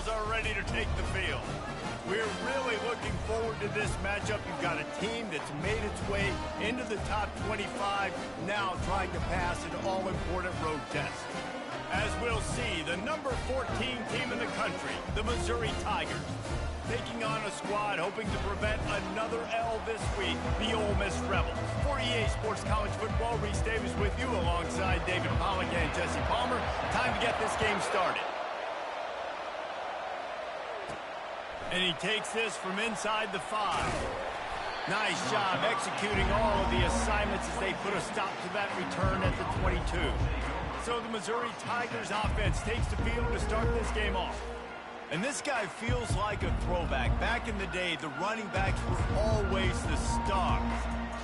Rebels are ready to take the field. We're really looking forward to this matchup. You've got a team that's made its way into the top 25, now trying to pass an all-important road test. As we'll see, the number 14 team in the country, the Missouri Tigers, taking on a squad hoping to prevent another L this week, the Ole Miss Rebels. For EA Sports College Football, Reese Davis with you alongside David Pollack and Jesse Palmer. Time to get this game started. And he takes this from inside the 5. Nice job executing all of the assignments as they put a stop to that return at the 22. So the Missouri Tigers offense takes the field to start this game off. And this guy feels like a throwback. Back in the day, the running backs were always the stars.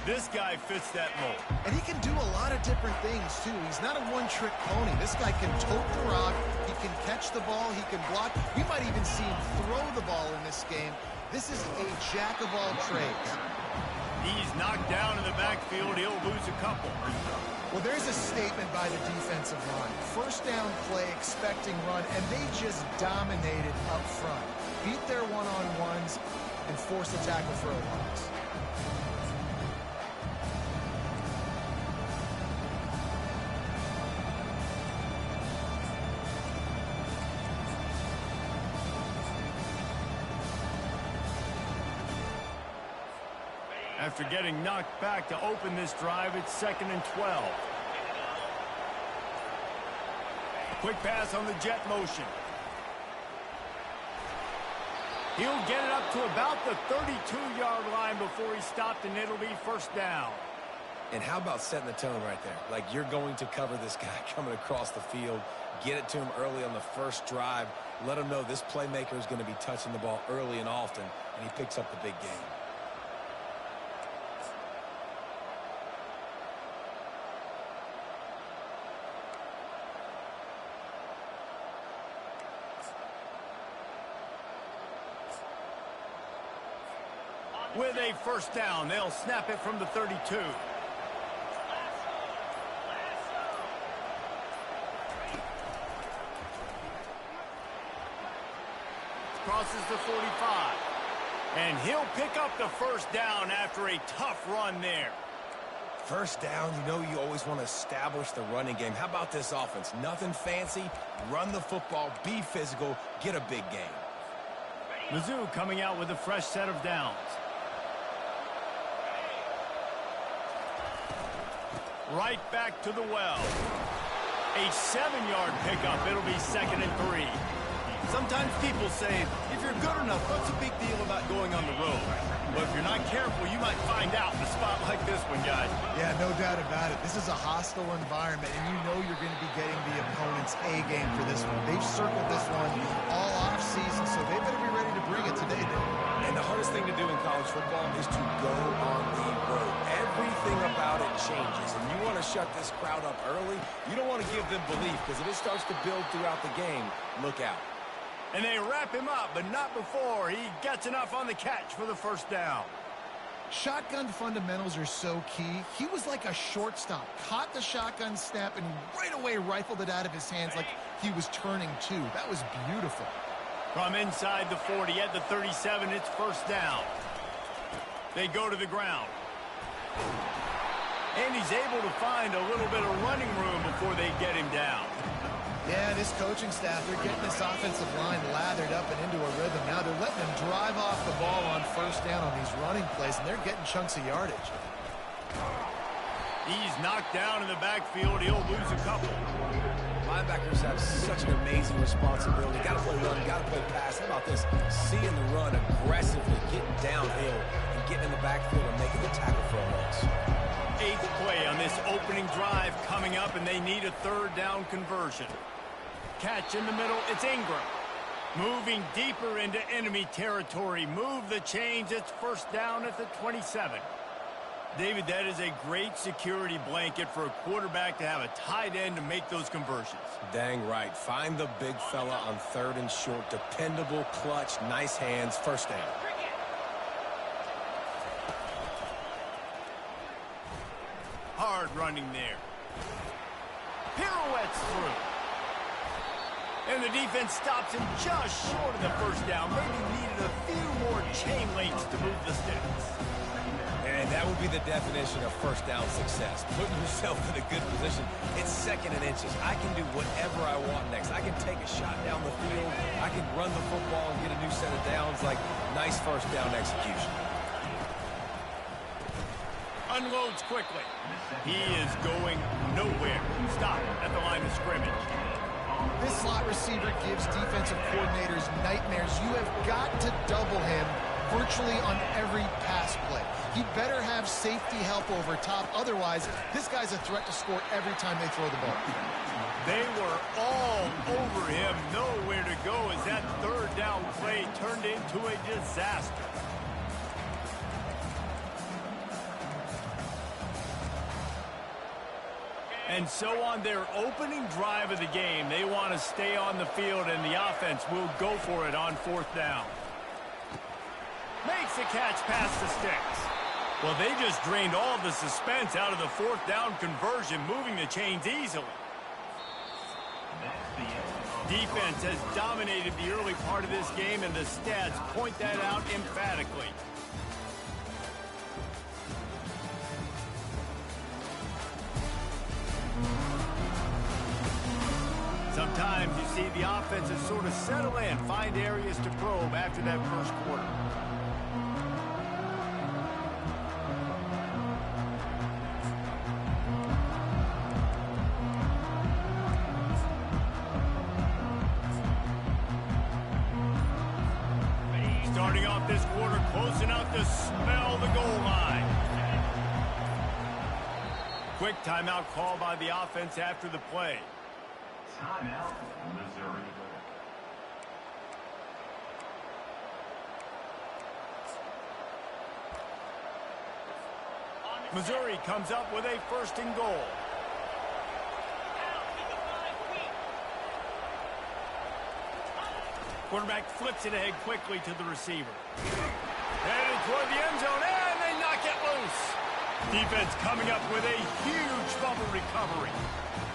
This guy fits that mold. And he can do a lot of different things, too. He's not a one-trick pony. This guy can tote the rock. He can catch the ball. He can block. We might even see him throw the ball in this game. This is a jack of all trades. He's knocked down in the backfield. He'll lose a couple. Well, there's a statement by the defensive line. First down play, expecting run, and they just dominated up front. Beat their one-on-ones and force a tackle for a loss. After getting knocked back to open this drive, it's 2nd and 12. Quick pass on the jet motion. He'll get it up to about the 32-yard line before he's stopped, and it'll be first down. And how about setting the tone right there? Like, you're going to cover this guy coming across the field, get it to him early on the first drive, let him know this playmaker is going to be touching the ball early and often, and he picks up the big game. With a first down, they'll snap it from the 32. Crosses the 45. And he'll pick up the first down after a tough run there. First down, you know you always want to establish the running game. How about this offense? Nothing fancy. Run the football, be physical, get a big game. Mizzou coming out with a fresh set of downs. Right back to the well. A 7-yard pickup. It'll be 2nd and 3. Sometimes people say, if you're good enough, what's a big deal about going on the road? But if you're not careful, you might find out in a spot like this one, guys. Yeah, no doubt about it. This is a hostile environment, and you know you're going to be getting the opponent's A game for this one. They've circled this one all offseason, so they better be ready to bring it today. And the hardest thing to do in college football is to go on the road. Everything about it changes, and you want to shut this crowd up early. You don't want to give them belief, because if it starts to build throughout the game, look out. And they wrap him up, but not before he gets enough on the catch for the first down. Shotgun fundamentals are so key. He was like a shortstop. Caught the shotgun snap and right away rifled it out of his hands like he was turning two. That was beautiful. From inside the 40 at the 37, it's first down. They go to the ground. And he's able to find a little bit of running room before they get him down. Yeah, this coaching staff, they're getting this offensive line lathered up and into a rhythm. Now they're letting them drive off the ball on first down on these running plays, and they're getting chunks of yardage. He's knocked down in the backfield. He'll lose a couple. Linebackers have such an amazing responsibility. Got to play run, got to play pass. How about this? Seeing the run aggressively, getting downhill, and getting in the backfield and making the tackle for a loss. 8th play on this opening drive coming up, and they need a 3rd down conversion. Catch in the middle, it's Ingram. Moving deeper into enemy territory. Move the chains, it's first down at the 27. David, that is a great security blanket for a quarterback to have a tight end to make those conversions. Dang right. Find the big fella on 3rd and short. Dependable, clutch, nice hands, first down. Hard running there. Pirouettes through. And the defense stops him just short of the first down. Maybe needed a few more chain links to move the sticks. And that would be the definition of first down success. Putting yourself in a good position. It's 2nd and inches. I can do whatever I want next. I can take a shot down the field. I can run the football and get a new set of downs. Like, nice first down execution. Unloads quickly. He is going nowhere. Stop at the line of scrimmage. This slot receiver gives defensive coordinators nightmares. You have got to double him virtually on every pass play. He better have safety help over top. Otherwise, this guy's a threat to score every time they throw the ball. They were all over him. Nowhere to go as that 3rd down play turned into a disaster. And so on their opening drive of the game, they want to stay on the field, and the offense will go for it on 4th down. Makes the catch past the sticks. Well, they just drained all the suspense out of the 4th down conversion, moving the chains easily. Defense has dominated the early part of this game, and the stats point that out emphatically. Sometimes you see the offenses sort of settle in, find areas to probe after that first quarter. Starting off this quarter close enough to smell the goal line. Quick timeout call by the offense after the play. Timeout, Missouri. Missouri comes up with a 1st and goal. Quarterback flips it ahead quickly to the receiver. Headed toward the end zone, and they knock it loose. Defense coming up with a huge fumble recovery.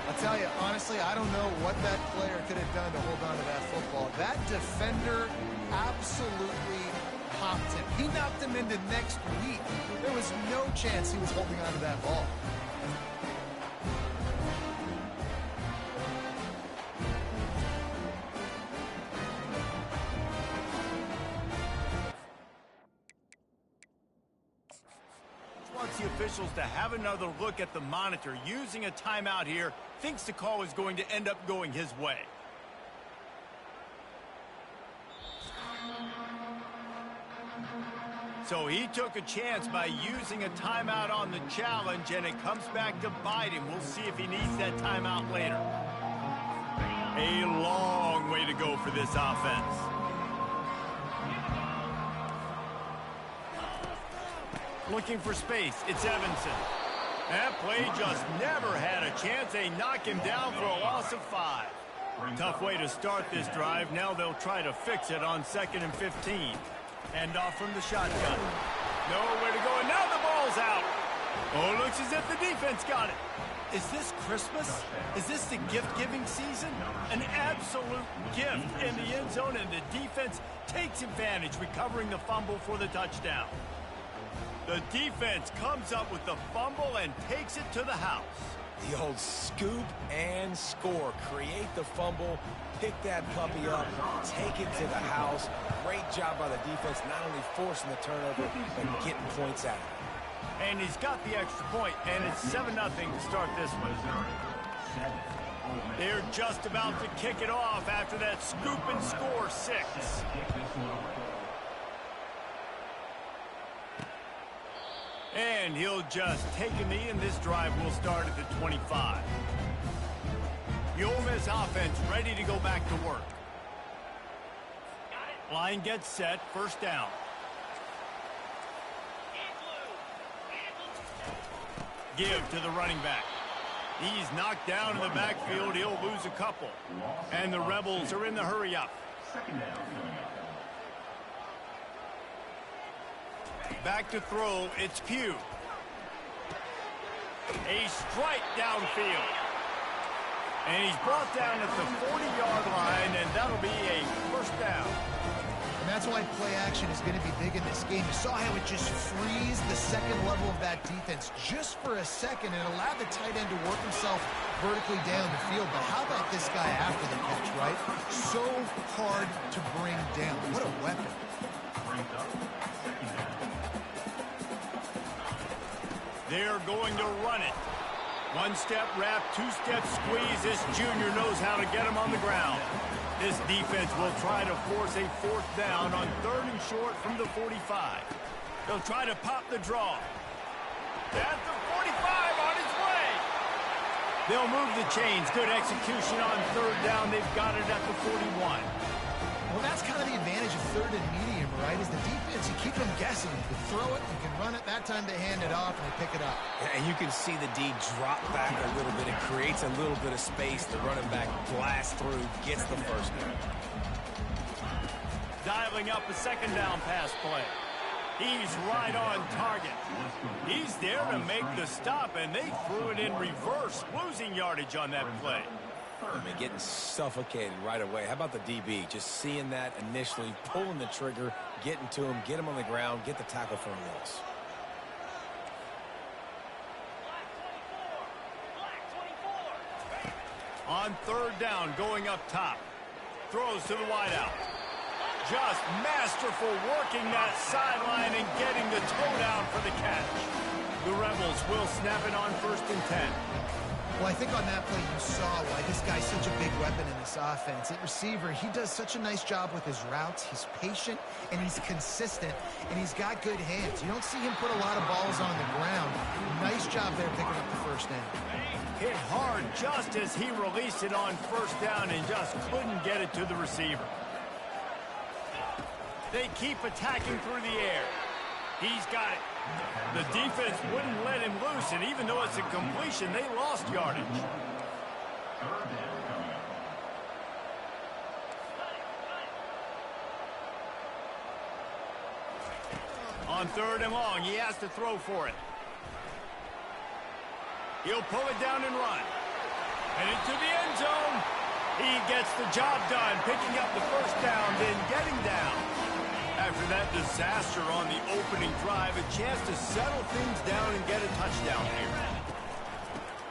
I'll tell you, honestly, I don't know what that player could have done to hold on to that football. That defender absolutely popped him. He knocked him into next week. There was no chance he was holding on to that ball. Wants the officials to have another look at the monitor. Using a timeout here, thinks the call is going to end up going his way. So he took a chance by using a timeout on the challenge, and it comes back to bite him. We'll see if he needs that timeout later. A long way to go for this offense. Looking for space, it's Evanson. That play just never had a chance. They knock him down for a loss of 5. Tough way to start this drive. Now they'll try to fix it on 2nd and 15. End off from the shotgun. Nowhere to go, and now the ball's out. Oh, it looks as if the defense got it. Is this Christmas? Is this the gift-giving season? An absolute gift in the end zone, and the defense takes advantage, recovering the fumble for the touchdown. The defense comes up with the fumble and takes it to the house. The old scoop and score. Create the fumble, pick that puppy up, take it to the house. Great job by the defense, not only forcing the turnover, but getting points out of it. And he's got the extra point, and it's 7-0 to start this one. They're just about to kick it off after that scoop and score 6. And he'll just take a knee, and this drive will start at the 25. The Ole Miss offense ready to go back to work. Line gets set, 1st down. Give to the running back. He's knocked down in the backfield. He'll lose a couple. And the Rebels are in the hurry-up. Back to throw, it's Pugh. A strike downfield. And he's brought down at the 40-yard line, and that'll be a first down. And that's why play action is going to be big in this game. You saw how it just freezed the second level of that defense just for a second and allowed the tight end to work himself vertically down the field. But how about this guy after the catch, right? So hard to bring down. What a weapon. They're going to run it. One-step wrap, two-step squeeze. This junior knows how to get him on the ground. This defense will try to force a fourth down on 3rd and short from the 45. They'll try to pop the draw. At the 45 on its way. They'll move the chains. Good execution on 3rd down. They've got it at the 41. Well, that's kind of the advantage of 3rd and medium, right? Is the defense, you keep them guessing. You throw it, you can run it. That time they hand it off and they pick it up. And you can see the D drop back a little bit. It creates a little bit of space. The running back blasts through, gets the first down. Dialing up a 2nd down pass play. He's right on target. He's there to make the stop, and they threw it in reverse, losing yardage on that play. I mean, getting suffocated right away. How about the DB? Just seeing that initially, pulling the trigger, getting to him, get him on the ground, get the tackle for a loss. On 3rd down, going up top. Throws to the wideout. Just masterful working that sideline and getting the toe down for the catch. The Rebels will snap it on 1st and 10. Well, I think on that play you saw why this guy's such a big weapon in this offense. At receiver, he does such a nice job with his routes. He's patient, and he's consistent, and he's got good hands. You don't see him put a lot of balls on the ground. Nice job there picking up the first down. Hit hard just as he released it on 1st down and just couldn't get it to the receiver. They keep attacking through the air. He's got it. The defense wouldn't let him loose, and even though it's a completion, they lost yardage. On 3rd and long, he has to throw for it. He'll pull it down and run. And into the end zone. He gets the job done, picking up the first down, then getting down. After that disaster on the opening drive, a chance to settle things down and get a touchdown here.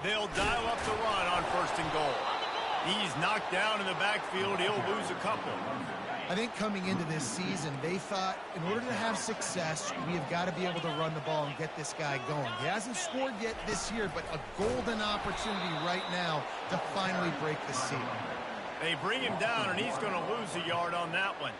They'll dial up the run on 1st and goal. He's knocked down in the backfield. He'll lose a couple. I think coming into this season, they thought in order to have success, we have got to be able to run the ball and get this guy going. He hasn't scored yet this year, but a golden opportunity right now to finally break the seal. They bring him down, and he's going to lose a yard on that one.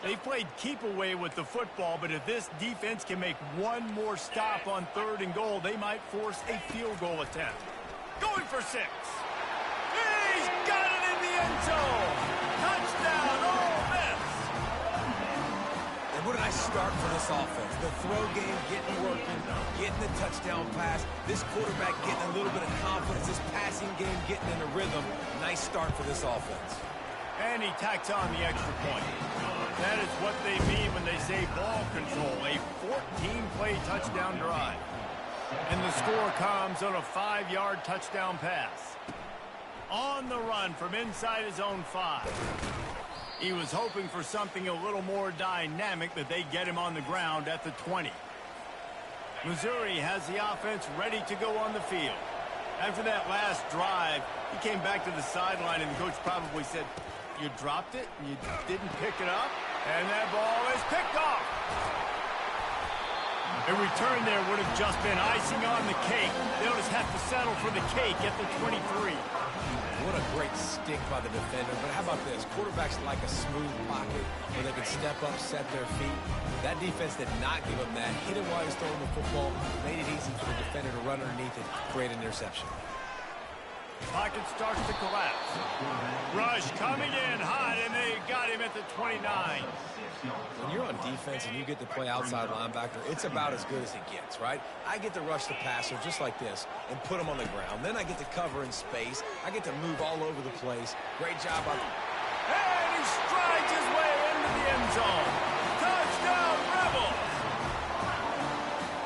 They played keep away with the football, but if this defense can make one more stop on 3rd and goal, they might force a field goal attempt. Going for 6. He's got it in the end zone. Touchdown, Ole Miss. And what a nice start for this offense. The throw game getting working, getting the touchdown pass. This quarterback getting a little bit of confidence. This passing game getting in a rhythm. Nice start for this offense. And he tacks on the extra point. That is what they mean when they say ball control. A 14-play touchdown drive. And the score comes on a 5-yard touchdown pass. On the run from inside his own 5. He was hoping for something a little more dynamic, but they get him on the ground at the 20. Missouri has the offense ready to go on the field. After that last drive, he came back to the sideline, and the coach probably said, "You dropped it, and you didn't pick it up, and that ball is picked off." A return there would have just been icing on the cake. They'll just have to settle for the cake at the 23. What a great stick by the defender. But how about this? Quarterbacks like a smooth pocket where they can step up, set their feet. That defense did not give him that. Hit it while he's throwing the football. Made it easy for the defender to run underneath it. Great interception. Pocket starts to collapse. Rush coming in hot, and they got him at the 29. When you're on defense and you get to play outside linebacker, it's about as good as it gets, right? I get to rush the passer just like this and put him on the ground. Then I get to cover in space. I get to move all over the place. Great job on... And he strides his way into the end zone. Touchdown, Rebels!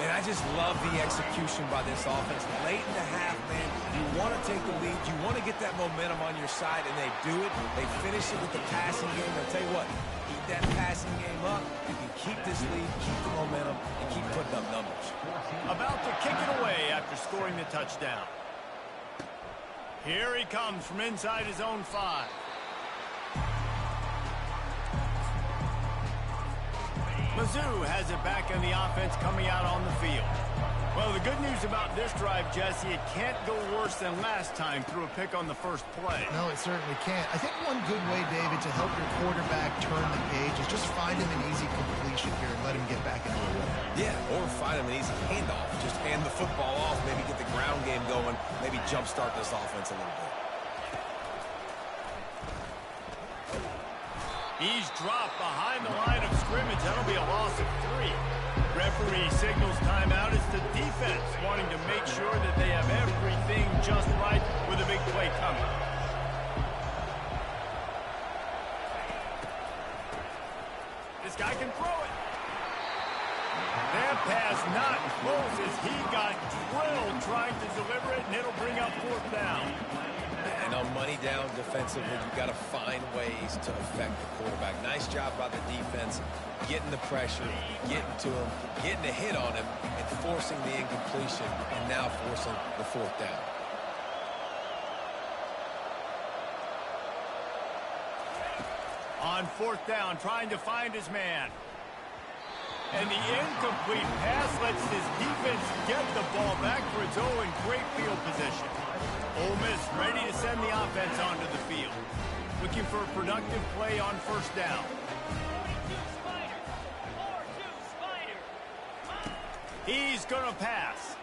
And I just love the execution by this offense. Late in the half, man, you want to take the lead. You want to get that momentum on your side, and they do it. They finish it with the passing game. I'll tell you what, keep that passing game up. You can keep this lead, keep the momentum, and keep putting up numbers. About to kick it away after scoring the touchdown. Here he comes from inside his own 5. Mizzou has it back in the offense coming out on the field. Well, the good news about this drive, Jesse, it can't go worse than last time through a pick on the first play. No, it certainly can't. I think one good way, David, to help your quarterback turn the page is just find him an easy completion here and let him get back into the rhythm. Yeah, or find him an easy handoff. Just hand the football off, maybe get the ground game going, maybe jumpstart this offense a little bit. He's dropped behind the line of scrimmage. That'll be a loss of 3. Referee signals timeout. It's the defense wanting to make sure that they have everything just right with a big play coming. This guy can throw it. That pass not close as he got drilled trying to deliver it, and it'll bring up 4th down. And on money down defensively, you've got to find ways to affect the quarterback. Nice job by the defense, getting the pressure, getting to him, getting a hit on him, and forcing the incompletion, and now forcing the 4th down. On 4th down, trying to find his man. And the incomplete pass lets his defense get the ball back for its own great field position. Ole Miss ready to send the offense onto the field. Looking for a productive play on 1st down. He's going to pass.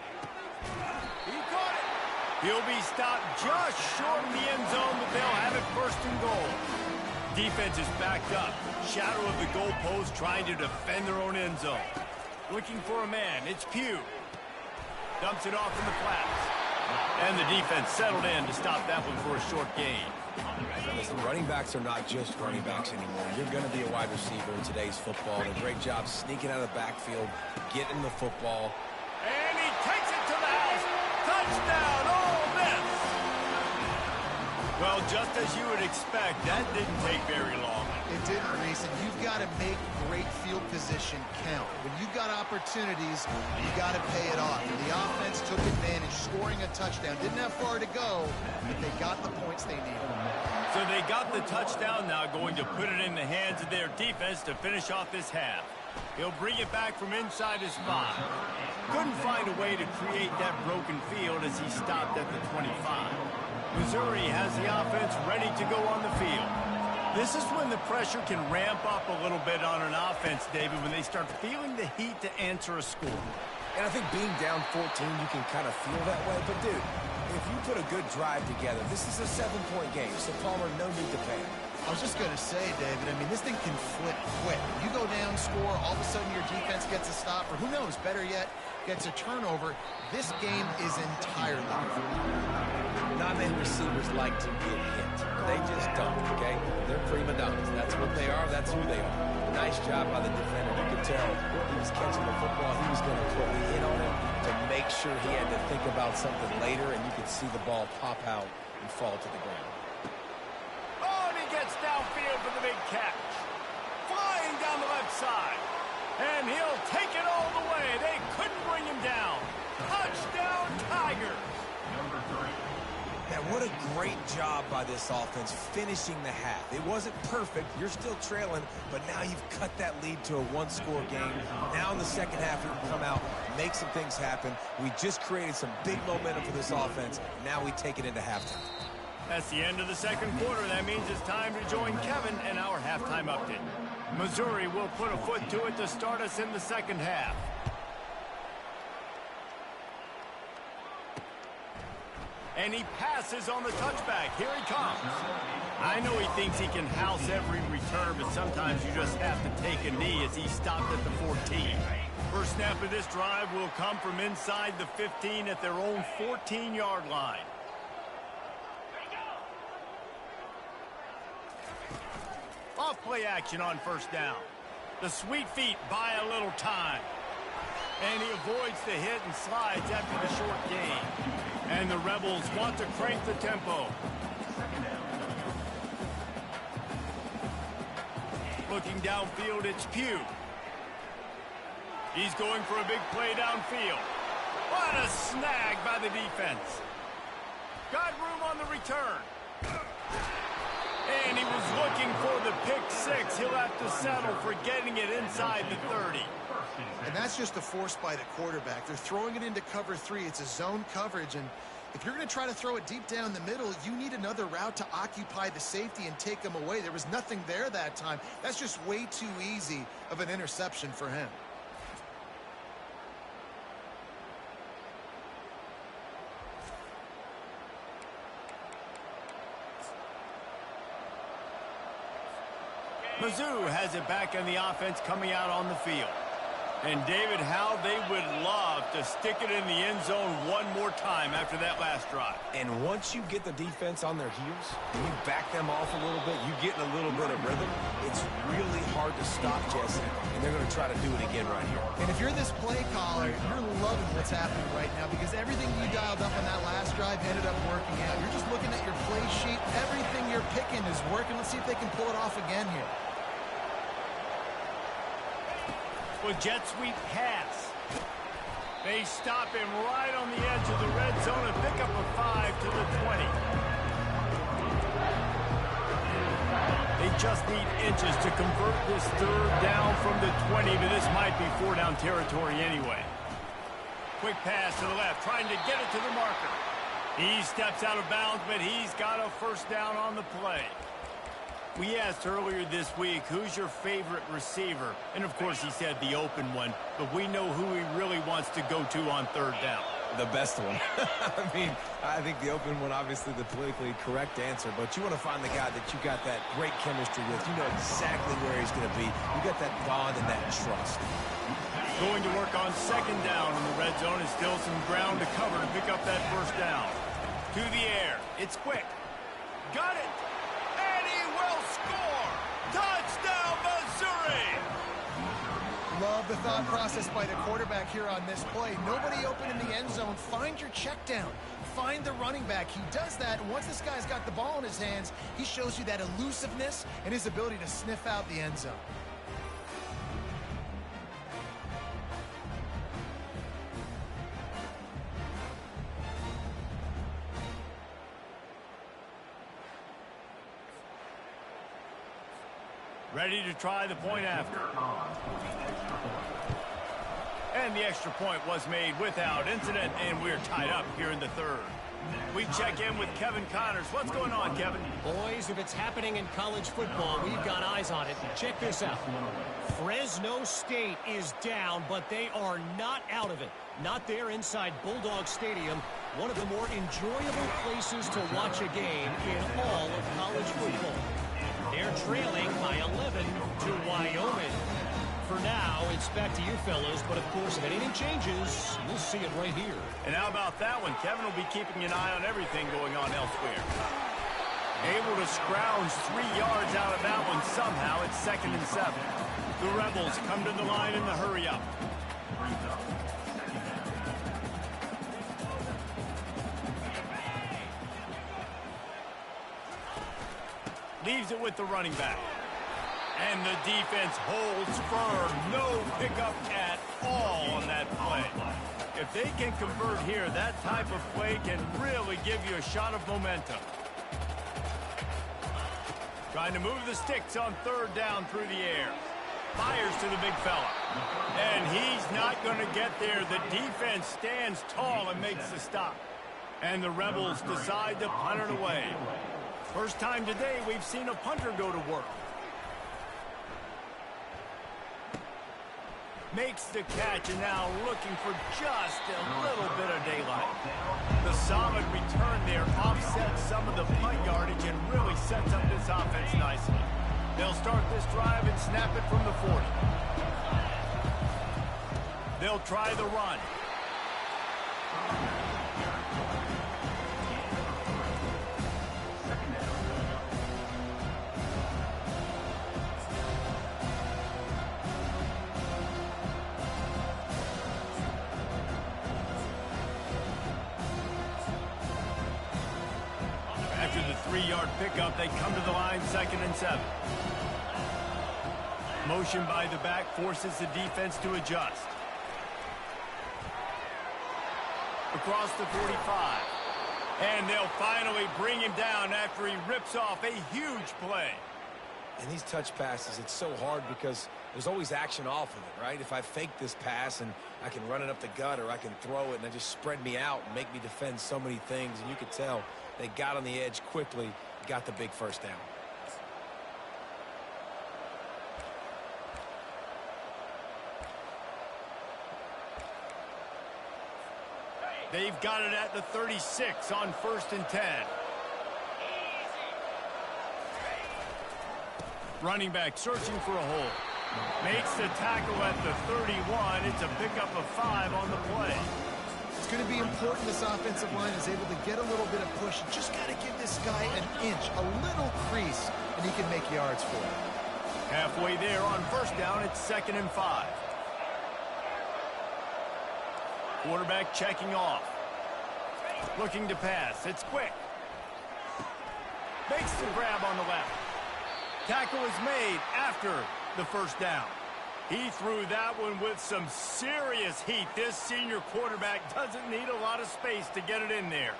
He caught it. He'll be stopped just short of the end zone, but they'll have it 1st and goal. Defense is backed up. Shadow of the goalpost trying to defend their own end zone. Looking for a man. It's Pugh. Dumps it off in the flats. And the defense settled in to stop that one for a short gain. Listen, running backs are not just running backs anymore. You're going to be a wide receiver in today's football. And a great job sneaking out of the backfield, getting the football. And he takes it to the house. Touchdown, Ole Miss! Well, just as you would expect, that didn't take very long. It didn't, Reese, and you've got to make great field position count. When you've got opportunities, you got to pay it off. And the offense took advantage, scoring a touchdown. Didn't have far to go, but they got the points they needed. So they got the touchdown, now going to put it in the hands of their defense to finish off this half. He'll bring it back from inside his 5. Couldn't find a way to create that broken field as he stopped at the 25. Missouri has the offense ready to go on the field. This is when the pressure can ramp up a little bit on an offense, David, when they start feeling the heat to answer a score. And I think being down 14, you can kind of feel that way. But, dude, if you put a good drive together, this is a 7-point game. So, Palmer, no need to panic. I was just going to say, David, I mean, this thing can flip quick. You go down, score, all of a sudden your defense gets a stop, or who knows, better yet, gets a turnover. This game is entirely different. Non-man receivers like to get hit. They just don't, okay? They're prima donnas. That's what they are. That's who they are. Nice job by the defender. You could tell he was catching the football. He was going to put a hit on him to make sure he had to think about something later, and you could see the ball pop out and fall to the ground. Oh, and he gets downfield for the big catch. Flying down the left side. And he'll take it all the way. They couldn't bring him down. Touchdown, Tigers. Yeah, what a great job by this offense finishing the half. It wasn't perfect. You're still trailing, but now you've cut that lead to a 1-score game. Now in the second half, you can come out, make some things happen. We just created some big momentum for this offense. Now we take it into halftime. That's the end of the second quarter. That means it's time to join Kevin and our halftime update. Missouri will put a foot to it to start us in the second half. And he passes on the touchback. Here he comes. I know he thinks he can house every return, but sometimes you just have to take a knee as he stopped at the 14. First snap of this drive will come from inside the 15 at their own 14-yard line. Off play action on first down. The sweet feet buy a little time. And he avoids the hit and slides after the short gain. And the Rebels want to crank the tempo. Looking downfield, it's Pugh. He's going for a big play downfield. What a snag by the defense. Got room on the return. And he was looking for the pick six. He'll have to settle for getting it inside the 30. And that's just a force by the quarterback. They're throwing it into cover 3. It's a zone coverage, and if you're going to try to throw it deep down the middle, you need another route to occupy the safety and take him away. There was nothing there that time. That's just way too easy of an interception for him. Mizzou has it back on the offense coming out on the field. And David, how they would love to stick it in the end zone one more time after that last drive. And once you get the defense on their heels, and you back them off a little bit, you get in a little bit of rhythm, it's really hard to stop, Jesse. And they're going to try to do it again right here. And if you're this play caller, you're loving what's happening right now because everything you dialed up on that last drive ended up working out. You're just looking at your play sheet. Everything you're picking is working. Let's see if they can pull it off again here. With jet sweep pass. They stop him right on the edge of the red zone and pick up a 5 to the 20. They just need inches to convert this third down from the 20, but this might be 4-down territory anyway. Quick pass to the left, trying to get it to the marker. He steps out of bounds, but he's got a first down on the play. We asked earlier this week, who's your favorite receiver? And, of course, he said the open one, but we know who he really wants to go to on third down. The best one. I mean, I think the open one, obviously the politically correct answer, but you want to find the guy that you got that great chemistry with. You know exactly where he's going to be. You got that bond and that trust. Going to work on second down in the red zone is still some ground to cover to pick up that first down. To the air. It's quick. Got it. Will score! Touchdown, Missouri! Love the thought process by the quarterback here on this play. Nobody open in the end zone. Find your check down. Find the running back. He does that, and once this guy's got the ball in his hands, he shows you that elusiveness and his ability to sniff out the end zone. Ready to try the point after. And the extra point was made without incident, and we're tied up here in the third. We check in with Kevin Connors. What's going on, Kevin? Boys, if it's happening in college football, we've got eyes on it. Check this out. Fresno State is down, but they are not out of it. Not there inside Bulldog Stadium, one of the more enjoyable places to watch a game in all of college football. They're trailing by 11 to Wyoming. For now, it's back to you fellows, but of course, if anything changes, you'll see it right here. And how about that one? Kevin will be keeping an eye on everything going on elsewhere. Able to scrounge 3 yards out of that one somehow. It's 2nd and 7. The Rebels come to the line in the hurry-up. Leaves it with the running back. And the defense holds firm. No pickup at all on that play. If they can convert here, that type of play can really give you a shot of momentum. Trying to move the sticks on third down through the air. Fires to the big fella. And he's not going to get there. The defense stands tall and makes the stop. And the Rebels decide to punt it away. First time today we've seen a punter go to work. Makes the catch and now looking for just a little bit of daylight. The solid return there offsets some of the punt yardage and really sets up this offense nicely. They'll start this drive and snap it from the 40. They'll try the run. 3-yard pickup. They come to the line, 2nd and 7. Motion by the back forces the defense to adjust. Across the 45. And they'll finally bring him down after he rips off a huge play. And these touch passes, it's so hard because there's always action off of it, right? If I fake this pass and I can run it up the gut, or I can throw it and it just spread me out and make me defend so many things. And you could tell they got on the edge quickly, got the big first down. They've got it at the 36 on 1st and 10. Running back searching for a hole. Makes the tackle at the 31. It's a pickup of 5 on the play. It's going to be important this offensive line is able to get a little bit of push. Just got to give this guy an inch, a little crease, and he can make yards for it. Halfway there on 1st down, it's 2nd and 5. Quarterback checking off. Looking to pass. It's quick. Makes the grab on the left. Tackle is made after the 1st down. He threw that one with some serious heat. This senior quarterback doesn't need a lot of space to get it in there.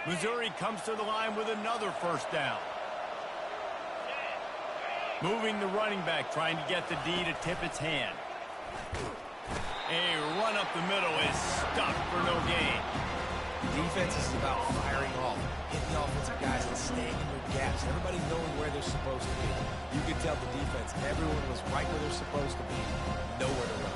Missouri comes to the line with another 1st down. Moving the running back, trying to get the D to tip its hand. A run up the middle is stuck for no gain. Defense is about firing off, hitting the offensive guys and staying in their gaps. Everybody knowing where they're supposed to be. You could tell the defense, everyone was right where they're supposed to be, nowhere to run.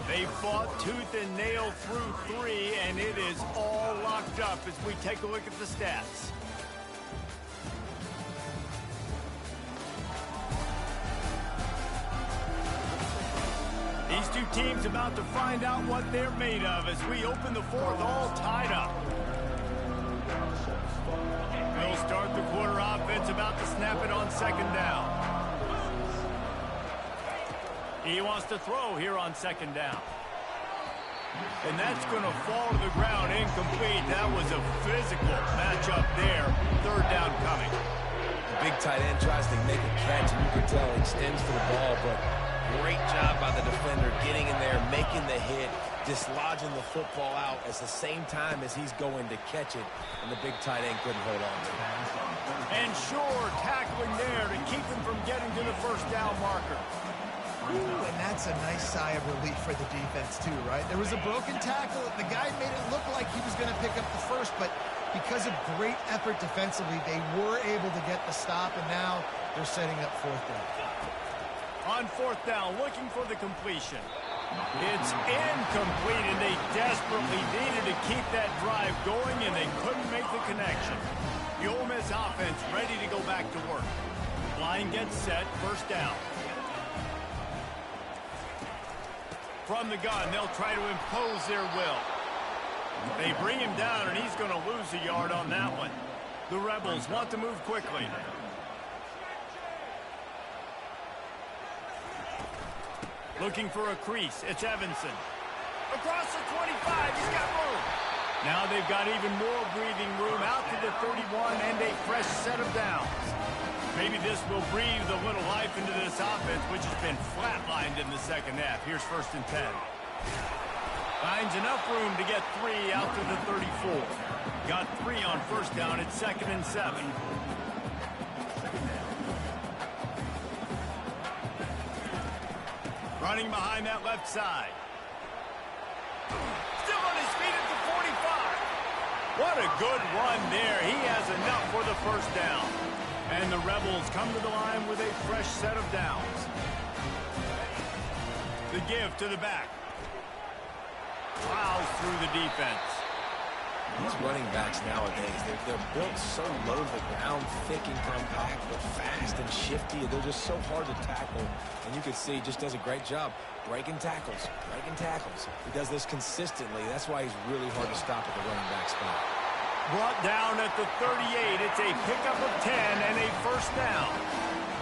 They fought tooth and nail through 3, and it is all locked up as we take a look at the stats. These two teams about to find out what they're made of as we open the 4th all tied up. They'll start the quarter offense, about to snap it on 2nd down. He wants to throw here on 2nd down. And that's going to fall to the ground incomplete. That was a physical matchup there. 3rd down coming. The big tight end tries to make a catch, and you can tell he extends for the ball, but great job by the defender getting in there, making the hit, dislodging the football out at the same time as he's going to catch it, and the big tight end couldn't hold on to it. And sure, tackling there to keep him from getting to the 1st down marker. Ooh, and that's a nice sigh of relief for the defense too, right? There was a broken tackle. The guy made it look like he was going to pick up the 1st, but because of great effort defensively, they were able to get the stop, and now they're setting up 4th down. On 4th down, looking for the completion. It's incomplete, and they desperately needed to keep that drive going, and they couldn't make the connection. The Ole Miss offense ready to go back to work. Line gets set, 1st down. From the gun, they'll try to impose their will. They bring him down, and he's going to lose a yard on that one. The Rebels want to move quickly. Looking for a crease. It's Evanson. Across the 25. He's got room. Now they've got even more breathing room out to the 31 and a fresh set of downs. Maybe this will breathe a little life into this offense, which has been flatlined in the 2nd half. Here's 1st and 10. Finds enough room to get 3 out to the 34. Got 3 on 1st down. It's 2nd and 7. Running behind that left side. Still on his feet at the 45. What a good run there. He has enough for the 1st down. And the Rebels come to the line with a fresh set of downs. The give to the back. Plows through the defense. These running backs nowadays, they're built so low to the ground, thick and compact, but fast and shifty. They're just so hard to tackle. And you can see he just does a great job breaking tackles, breaking tackles. He does this consistently. That's why he's really hard to stop at the running back spot. Brought down at the 38. It's a pickup of 10 and a first down.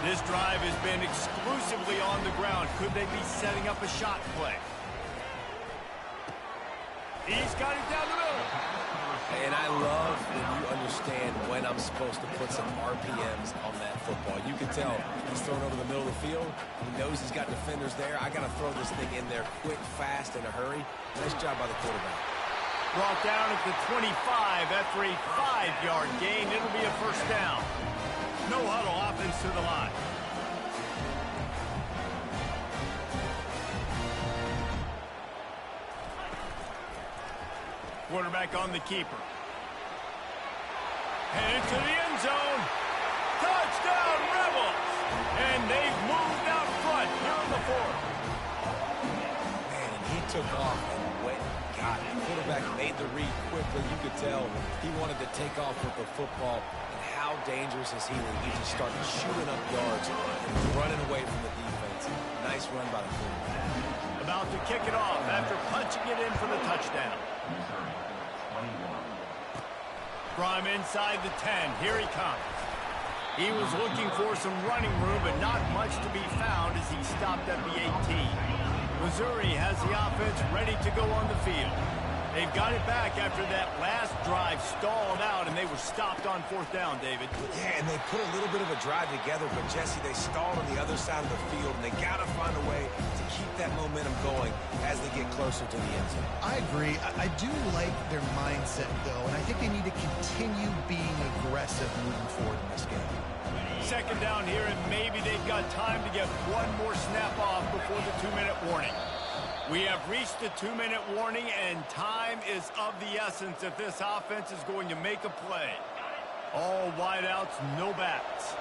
This drive has been exclusively on the ground. Could they be setting up a shot play? He's got it down the middle. And I love when you understand when I'm supposed to put some RPMs on that football. You can tell he's thrown over the middle of the field. He knows he's got defenders there. I got to throw this thing in there quick, fast, in a hurry. Nice job by the quarterback. Brought down at the 25 after a 5-yard gain. It'll be a first down. No huddle, offense to the line. Quarterback on the keeper. And into the end zone. Touchdown, Rebels! And they've moved out front here in the fourth. Man, and he took off and went and got it. The quarterback made the read quickly. You could tell he wanted to take off with the football. And how dangerous is he when he just started shooting up yards and running away from the defense. Nice run by the quarterback. About to kick it off after punching it in for the touchdown. From inside the 10, here he comes. He was looking for some running room, but not much to be found as he stopped at the 18. Missouri has the offense ready to go on the field. They've got it back after that last drive stalled out, and they were stopped on fourth down, David. Yeah, and they put a little bit of a drive together, but, Jesse, they stalled on the other side of the field, and they got to find a way to keep that momentum going as they get closer to the end zone. I agree. I do like their mindset, though, and I think they need to continue being aggressive moving forward in this game. Second down here, and maybe they've got time to get one more snap off before the 2-minute warning. We have reached the 2-minute warning, and time is of the essence if this offense is going to make a play. All wideouts, no backs.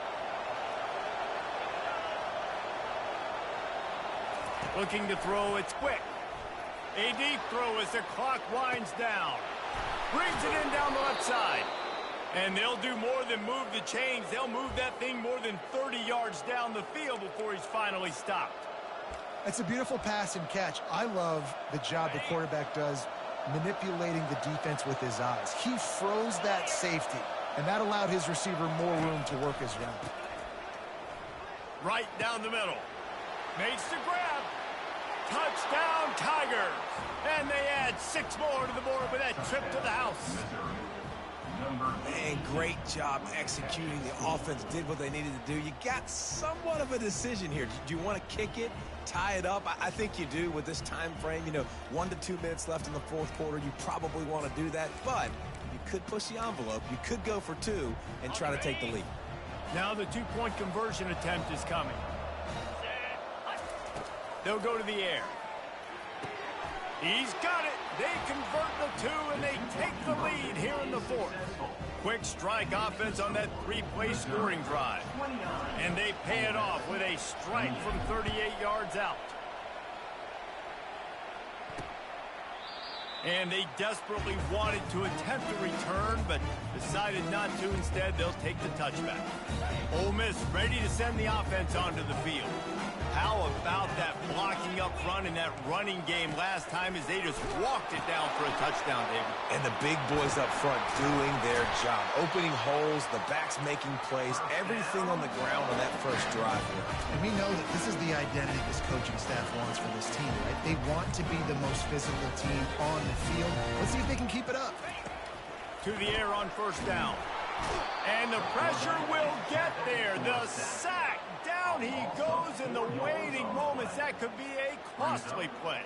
Looking to throw, it's quick. A deep throw as the clock winds down. Brings it in down the left side. And they'll do more than move the chains. They'll move that thing more than 30 yards down the field before he's finally stopped. It's a beautiful pass and catch. I love the job the quarterback does manipulating the defense with his eyes. He froze that safety, and that allowed his receiver more room to work his route. Right down the middle. Makes the grab. Touchdown, Tigers. And they add 6 more to the board with that trip to the house. Man, great job executing. The offense did what they needed to do. You got somewhat of a decision here. Do you want to kick it, tie it up? I think you do with this time frame. 1 to 2 minutes left in the fourth quarter. You probably want to do that, but you could push the envelope. You could go for 2 and try to take the lead. Now the 2-point conversion attempt is coming. They'll go to the air. He's got it. They convert the 2, and they take the lead here in the fourth. Quick strike offense on that 3-play scoring drive. And they pay it off with a strike from 38 yards out. And they desperately wanted to attempt a return, but decided not to. Instead, they'll take the touchback. Ole Miss ready to send the offense onto the field. How about that blocking up front and that running game last time as they just walked it down for a touchdown, David? And the big boys up front doing their job. Opening holes, the backs making plays, everything on the ground on that first drive here. And we know that this is the identity this coaching staff wants for this team, right? They want to be the most physical team on the field. Let's see if they can keep it up. To the air on first down. And the pressure will get there. The sack. Down he goes in the waiting moments. That could be a costly play.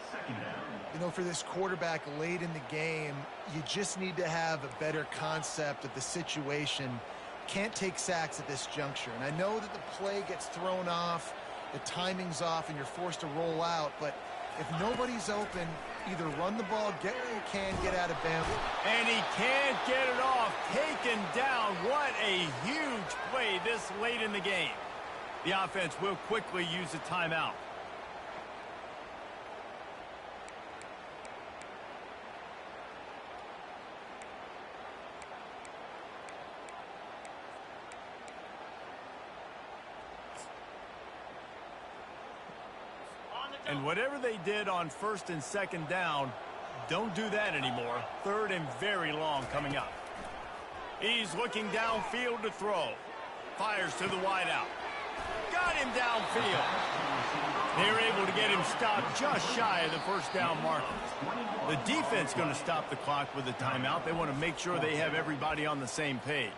For this quarterback late in the game, you just need to have a better concept of the situation. Can't take sacks at this juncture. And I know that the play gets thrown off, the timing's off, and you're forced to roll out. But if nobody's open, either run the ball, get where you can, get out of bounds. And he can't get it off. Taken down. What a huge play this late in the game. The offense will quickly use a timeout. And whatever they did on first and second down, don't do that anymore. Third and very long coming up. He's looking downfield to throw. Fires to the wideout. Got him downfield. They're able to get him stopped just shy of the first down marker. The defense going to stop the clock with a timeout. They want to make sure they have everybody on the same page.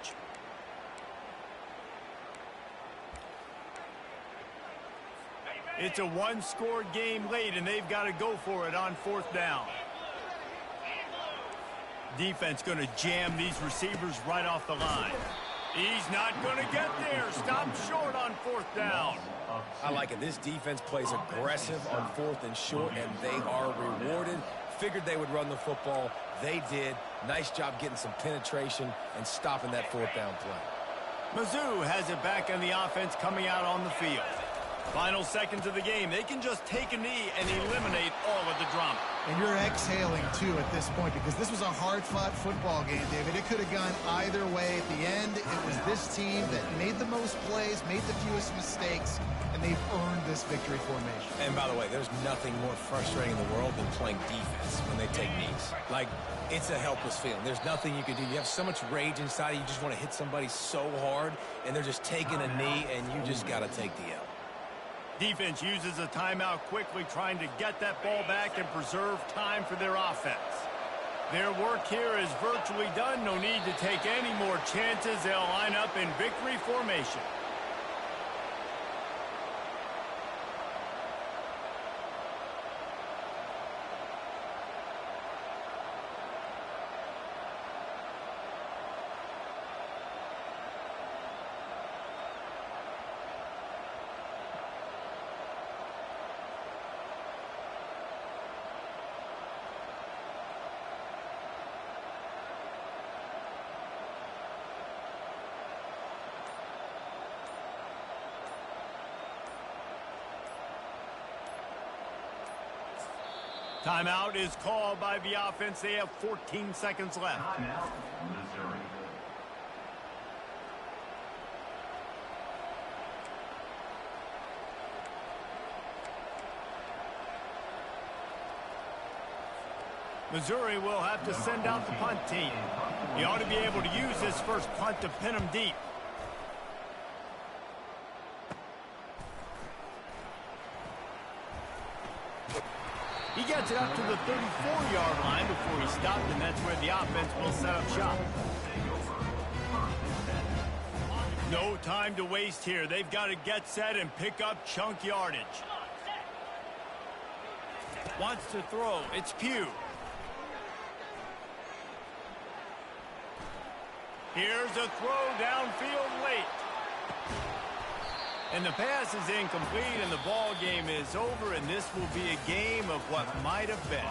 It's a one-score game late, and they've got to go for it on fourth down. Defense going to jam these receivers right off the line. He's not going to get there. Stopped short on fourth down. I like it. This defense plays aggressive on fourth and short, and they are rewarded. Figured they would run the football. They did. Nice job getting some penetration and stopping that fourth down play. Mizzou has it back on the offense coming out on the field. Final seconds of the game. They can just take a knee and eliminate all of the drama. And you're exhaling, too, at this point, because this was a hard-fought football game, David. It could have gone either way. At the end, it was this team that made the most plays, made the fewest mistakes, and they've earned this victory formation. And by the way, there's nothing more frustrating in the world than playing defense when they take knees. Like, it's a helpless feeling. There's nothing you can do. You have so much rage inside you. You just want to hit somebody so hard, and they're just taking a knee, and you just got to take the L. Defense uses a timeout quickly, trying to get that ball back and preserve time for their offense. Their work here is virtually done. No need to take any more chances. They'll line up in victory formation. Timeout is called by the offense. They have 14 seconds left. Timeout, Missouri. Missouri will have to send out the punt team. He ought to be able to use this first punt to pin them deep. He gets it up to the 34-yard line before he stopped, and that's where the offense will set up shop. No time to waste here. They've got to get set and pick up chunk yardage. Wants to throw. It's Pugh. Here's a throw downfield late. And the pass is incomplete, and the ball game is over, and this will be a game of what might have been.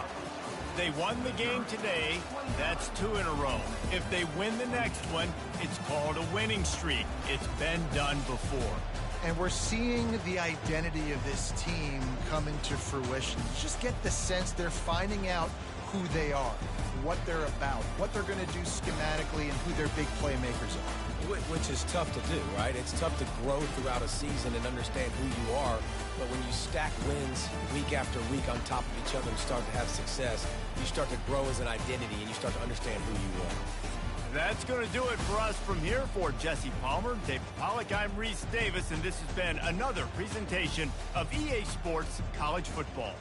They won the game today. That's 2 in a row. If they win the next one, it's called a winning streak. It's been done before. And we're seeing the identity of this team come into fruition. You just get the sense they're finding out who they are, what they're about, what they're going to do schematically, and who their big playmakers are. Which is tough to do, right? It's tough to grow throughout a season and understand who you are. But when you stack wins week after week on top of each other and start to have success, you start to grow as an identity and you start to understand who you are. That's going to do it for us from here. For Jesse Palmer, David Pollack, I'm Reese Davis, and this has been another presentation of EA Sports College Football.